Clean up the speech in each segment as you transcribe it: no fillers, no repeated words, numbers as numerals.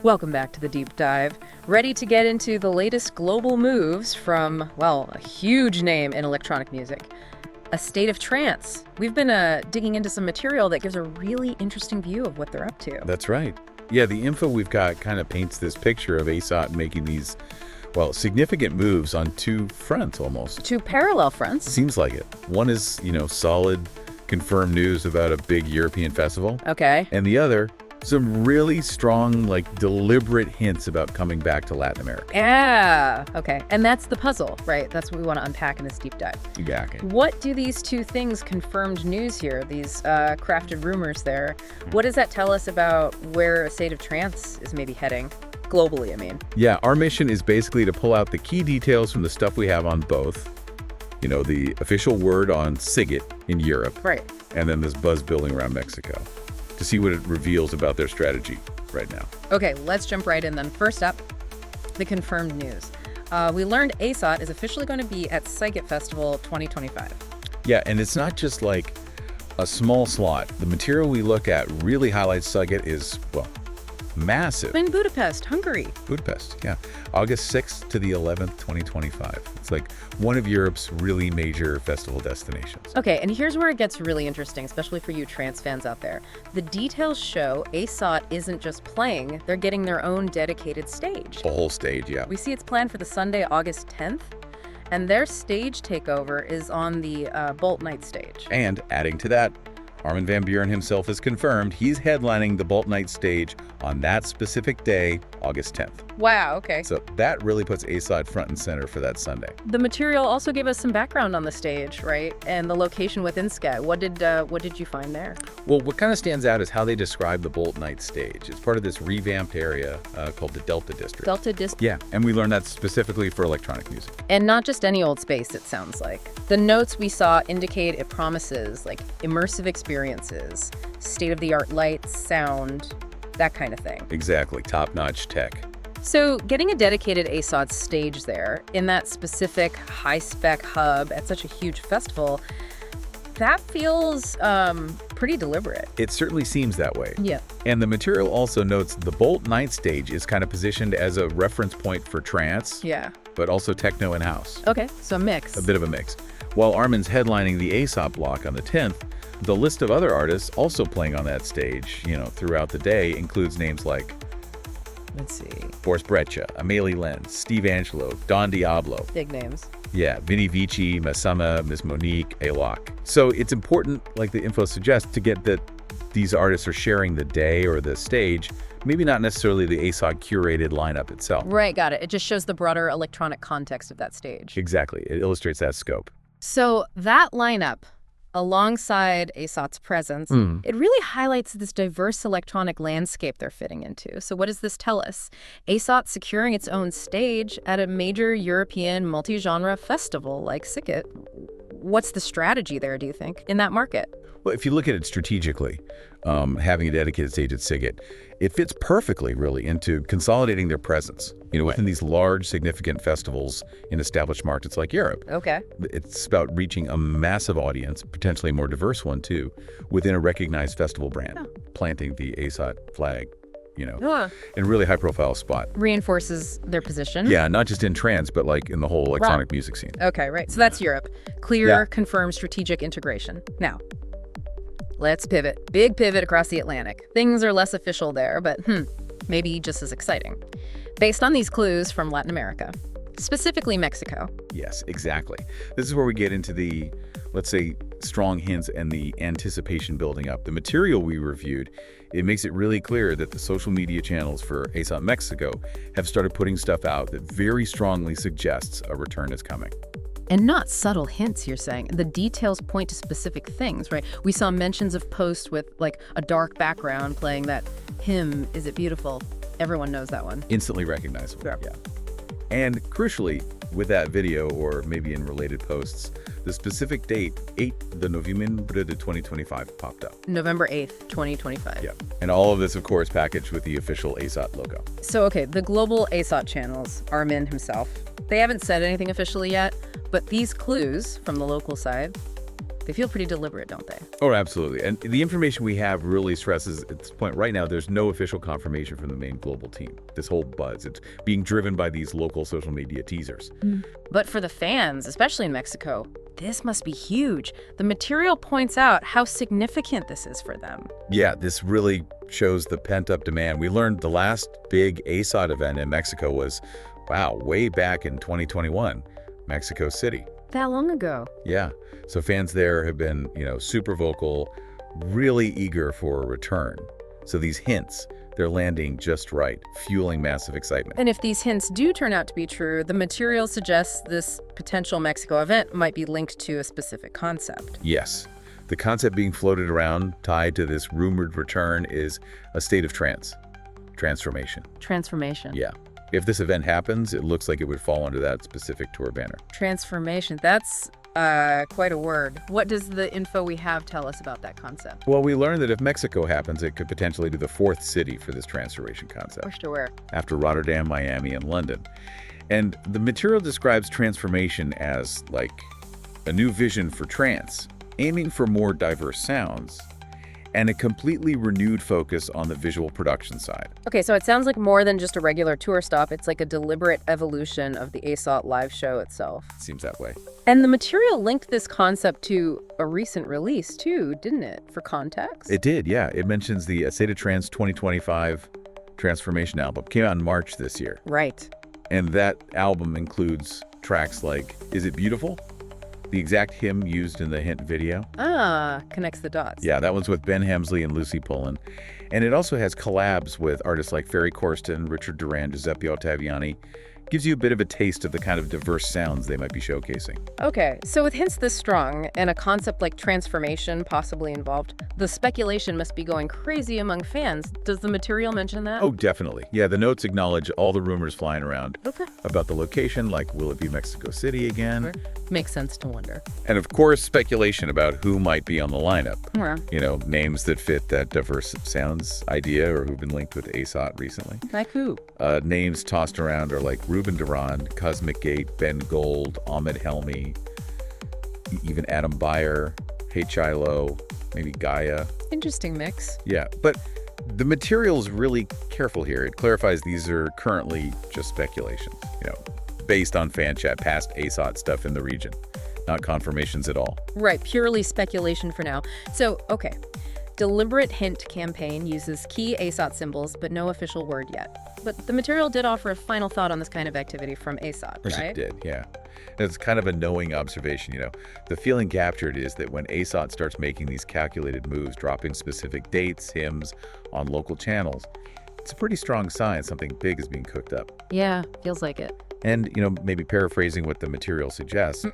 Welcome back to the Deep Dive. Ready to get into the latest global moves from, well, a huge name in electronic music, A State of Trance. We've been digging into some material that gives a really interesting view of what they're up to. That's right. Yeah, the info we've got kind of paints this picture of ASOT making these, well, significant moves on two fronts almost. Two parallel fronts. Seems like it. One is, solid, confirmed news about a big European festival. Okay. And the other, some really strong, deliberate hints about coming back to Latin America. Yeah. Okay. And that's the puzzle, right? That's what we want to unpack in this deep dive. Exactly. What do these two things, confirmed news here, these crafted rumors there, what does that tell us about where A State of Trance is maybe heading? Globally, I mean. Yeah, our mission is basically to pull out the key details from the stuff we have on both. The official word on Sziget in Europe. Right. And then this buzz building around Mexico, to see what it reveals about their strategy right now. Okay, let's jump right in then. First up, the confirmed news. We learned ASOT is officially going to be at Sziget Festival 2025. Yeah, and it's not just like a small slot. The material we look at really highlights Sziget is, massive. In Budapest, Hungary. Budapest, yeah. August 6th to the 11th, 2025. It's like one of Europe's really major festival destinations. Okay, and here's where it gets really interesting, especially for you trance fans out there. The details show ASOT isn't just playing, they're getting their own dedicated stage. A whole stage, yeah. We see it's planned for the Sunday, August 10th, and their stage takeover is on the Bolt Night stage. And adding to that, Armin van Buuren himself has confirmed he's headlining the Bolt Night stage on that specific day, August 10th. Wow, okay. So that really puts ASOT front and center for that Sunday. The material also gave us some background on the stage, right? And the location within Sziget. What did you find there? Well, what kind of stands out is how they describe the Bolt Night stage. It's part of this revamped area called the Delta District. Delta District? Yeah, and we learned that specifically for electronic music. And not just any old space, it sounds like. The notes we saw indicate it promises immersive experiences, state-of-the-art lights, sound, that kind of thing. Exactly, top-notch tech. So getting a dedicated ASOT stage there in that specific high-spec hub at such a huge festival, that feels pretty deliberate. It certainly seems that way. Yeah. And the material also notes the Bolt Night stage is kind of positioned as a reference point for trance, yeah, but also techno and house. Okay, so a mix. A bit of a mix. While Armin's headlining the ASOT block on the 10th, the list of other artists also playing on that stage, throughout the day includes names like, let's see, Boris Brejcha, Amelie Lenz, Steve Angelo, Don Diablo. Big names. Yeah, Vinny Vici, Masama, Miss Monique, Alok. So it's important, like the info suggests, to get that these artists are sharing the day or the stage, maybe not necessarily the ASOT curated lineup itself. Right, got it. It just shows the broader electronic context of that stage. Exactly. It illustrates that scope. So that lineup, alongside ASOT's presence, it really highlights this diverse electronic landscape they're fitting into. So what does this tell us? ASOT securing its own stage at a major European multi-genre festival like Sziget. What's the strategy there, do you think, in that market? Well, if you look at it strategically, having a dedicated stage at Sziget, it fits perfectly, really, into consolidating their presence, within these large, significant festivals in established markets like Europe. Okay. It's about reaching a massive audience, potentially a more diverse one, too, within a recognized festival brand, planting the ASOT flag, in a really high-profile spot. Reinforces their position. Yeah, not just in trance, but in the whole electronic music scene. Okay, right. So that's Europe. Clear, confirmed strategic integration. Now, let's pivot. Big pivot across the Atlantic. Things are less official there, but maybe just as exciting. Based on these clues from Latin America, specifically Mexico. Yes, exactly. This is where we get into the, let's say, strong hints and the anticipation building up. The material we reviewed, it makes it really clear that the social media channels for ASOT Mexico have started putting stuff out that very strongly suggests a return is coming. And not subtle hints, you're saying. The details point to specific things, right? We saw mentions of posts with a dark background playing that hymn, Is It Beautiful? Everyone knows that one. Instantly recognizable, Sure. Yeah. And crucially, with that video, or maybe in related posts, the specific date, 8 de Noviembre de 2025, popped up. November 8th, 2025. Yeah. And all of this, of course, packaged with the official ASOT logo. So, okay, the global ASOT channels, Armin himself, they haven't said anything officially yet, but these clues from the local side, They feel pretty deliberate, don't they? Oh, absolutely. And the information we have really stresses at this point right now, there's no official confirmation from the main global team. This whole buzz, it's being driven by these local social media teasers. But for the fans, especially in Mexico, this must be huge. The material points out how significant this is for them. Yeah, this really shows the pent-up demand. We learned the last big ASOT event in Mexico was, wow, way back in 2021, Mexico City. That long ago. Yeah. So fans there have been, super vocal, really eager for a return. So these hints, they're landing just right, fueling massive excitement. And if these hints do turn out to be true, the material suggests this potential Mexico event might be linked to a specific concept. Yes. The concept being floated around, tied to this rumored return, is A State of Trance. Transformation. Transformation. Yeah. If this event happens, it looks like it would fall under that specific tour banner. Transformation. That's quite a word. What does the info we have tell us about that concept? Well, we learned that if Mexico happens, it could potentially be the fourth city for this transformation concept. Push to where? After Rotterdam, Miami, and London. And the material describes transformation as, like, a new vision for trance, aiming for more diverse sounds, and a completely renewed focus on the visual production side. Okay, so it sounds like more than just a regular tour stop. It's like a deliberate evolution of the ASOT live show itself. Seems that way. And the material linked this concept to a recent release, too, didn't it? For context? It did, yeah. It mentions the A State of Trance 2025 Transformation album. Came out in March this year. Right. And that album includes tracks like Is It Beautiful? The exact hymn used in the hint video. Connects the dots. Yeah, that one's with Ben Hemsley and Lucy Pullen. And it also has collabs with artists like Ferry Corsten, Richard Durand, Giuseppe Ottaviani. Gives you a bit of a taste of the kind of diverse sounds they might be showcasing. Okay, so with hints this strong and a concept like transformation possibly involved, the speculation must be going crazy among fans. Does the material mention that? Oh, definitely. Yeah, the notes acknowledge all the rumors flying around about the location, like will it be Mexico City again? Makes sense to wonder. And of course, speculation about who might be on the lineup. Yeah. Names that fit that diverse sounds idea or who've been linked with ASOT recently. Like who? Names tossed around are like Ruben Durand, Cosmic Gate, Ben Gold, Ahmed Helmi, even Adam Beyer, Hey Chilo, maybe Gaia. Interesting mix. Yeah, but the material's really careful here. It clarifies these are currently just speculations, based on fan chat, past ASOT stuff in the region, not confirmations at all. Right, purely speculation for now. So, okay. Deliberate hint campaign uses key ASOT symbols, but no official word yet. But the material did offer a final thought on this kind of activity from ASOT, right? It did, yeah. It's kind of a knowing observation, The feeling captured is that when ASOT starts making these calculated moves, dropping specific dates, hymns on local channels, it's a pretty strong sign something big is being cooked up. Yeah, feels like it. And, maybe paraphrasing what the material suggests,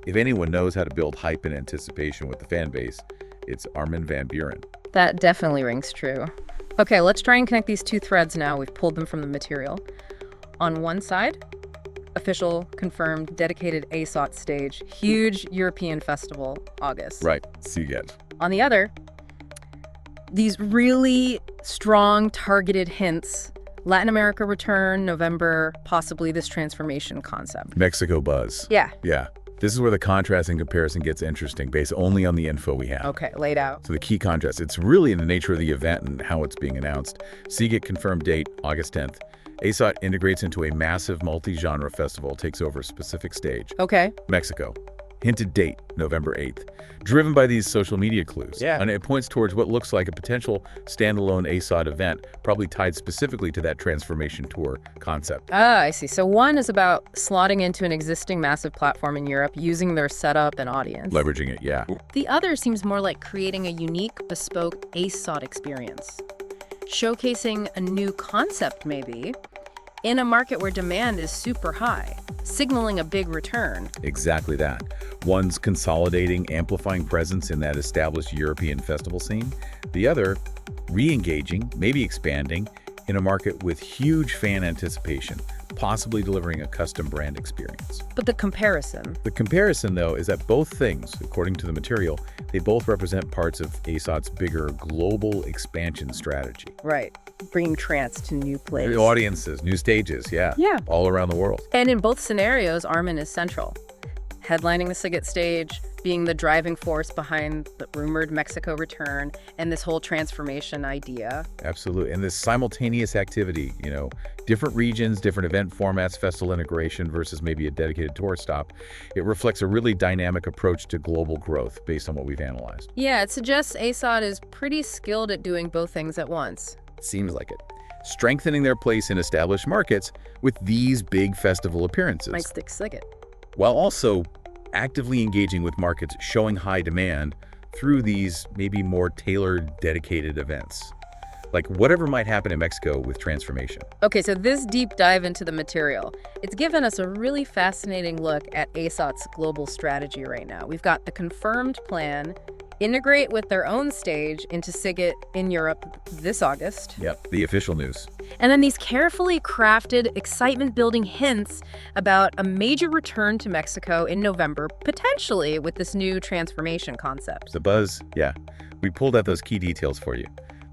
if anyone knows how to build hype and anticipation with the fan base, it's Armin van Buuren. That definitely rings true. Okay, let's try and connect these two threads now. We've pulled them from the material. On one side, official, confirmed, dedicated ASOT stage, huge European festival, August. Right, Sziget. On the other, these really strong, targeted hints. Latin America return, November, possibly this transformation concept. Mexico buzz. Yeah. Yeah. This is where the contrast and comparison gets interesting, based only on the info we have. Okay, laid out. So the key contrast, it's really in the nature of the event and how it's being announced. Sziget confirmed date, August 10th. ASOT integrates into a massive multi-genre festival, takes over a specific stage. Okay. Mexico. Hinted date, November 8th. Driven by these social media clues. Yeah. And it points towards what looks like a potential standalone ASOT event, probably tied specifically to that transformation tour concept. I see. So one is about slotting into an existing massive platform in Europe, using their setup and audience. Leveraging it, yeah. The other seems more like creating a unique, bespoke ASOT experience. Showcasing a new concept, maybe, in a market where demand is super high, signaling a big return. Exactly that. One's consolidating, amplifying presence in that established European festival scene. The other, re-engaging, maybe expanding, in a market with huge fan anticipation, possibly delivering a custom brand experience. But the comparison? The comparison, though, is that both things, according to the material, they both represent parts of ASOT's bigger global expansion strategy. Right. Bringing trance to new places. Audiences, new stages, yeah. Yeah. All around the world. And in both scenarios, Armin is central. Headlining the Sziget stage, being the driving force behind the rumored Mexico return and this whole transformation idea. Absolutely. And this simultaneous activity, different regions, different event formats, festival integration versus maybe a dedicated tour stop, it reflects a really dynamic approach to global growth based on what we've analyzed. Yeah, it suggests ASOT is pretty skilled at doing both things at once. Seems like it. Strengthening their place in established markets with these big festival appearances. Might stick Sziget. While also actively engaging with markets showing high demand through these maybe more tailored, dedicated events. Like whatever might happen in Mexico with transformation. Okay, so this deep dive into the material, it's given us a really fascinating look at ASOT's global strategy right now. We've got the confirmed plan, integrate with their own stage into Sziget in Europe this August. Yep, the official news. And then these carefully crafted, excitement-building hints about a major return to Mexico in November, potentially with this new transformation concept. The buzz, yeah. We pulled out those key details for you.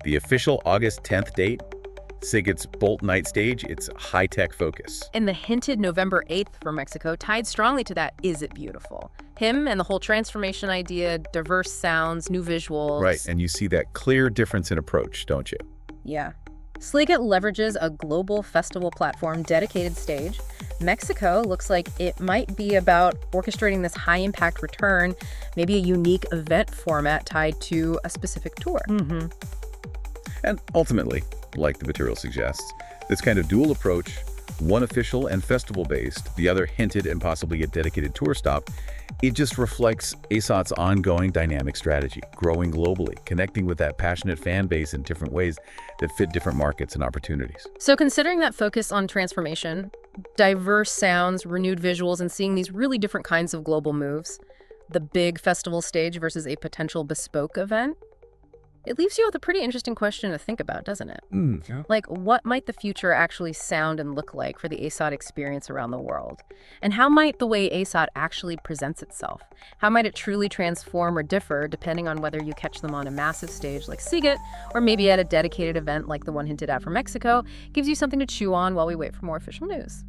The official August 10th date, Sziget's Bolt Night stage, it's high-tech focus. And the hinted November 8th for Mexico tied strongly to that Is It Beautiful? Him and the whole transformation idea, diverse sounds, new visuals. Right, and you see that clear difference in approach, don't you? Yeah. Sziget leverages a global festival platform dedicated stage. Mexico looks like it might be about orchestrating this high-impact return, maybe a unique event format tied to a specific tour. Mm-hmm. And ultimately, like the material suggests, this kind of dual approach, one official and festival-based, the other hinted and possibly a dedicated tour stop, it just reflects ASOT's ongoing dynamic strategy, growing globally, connecting with that passionate fan base in different ways that fit different markets and opportunities. So considering that focus on transformation, diverse sounds, renewed visuals, and seeing these really different kinds of global moves, the big festival stage versus a potential bespoke event, it leaves you with a pretty interesting question to think about, doesn't it? Yeah. Like, what might the future actually sound and look like for the ASOT experience around the world? And how might the way ASOT actually presents itself? How might it truly transform or differ depending on whether you catch them on a massive stage like Sziget or maybe at a dedicated event like the one hinted at for Mexico? Gives you something to chew on while we wait for more official news.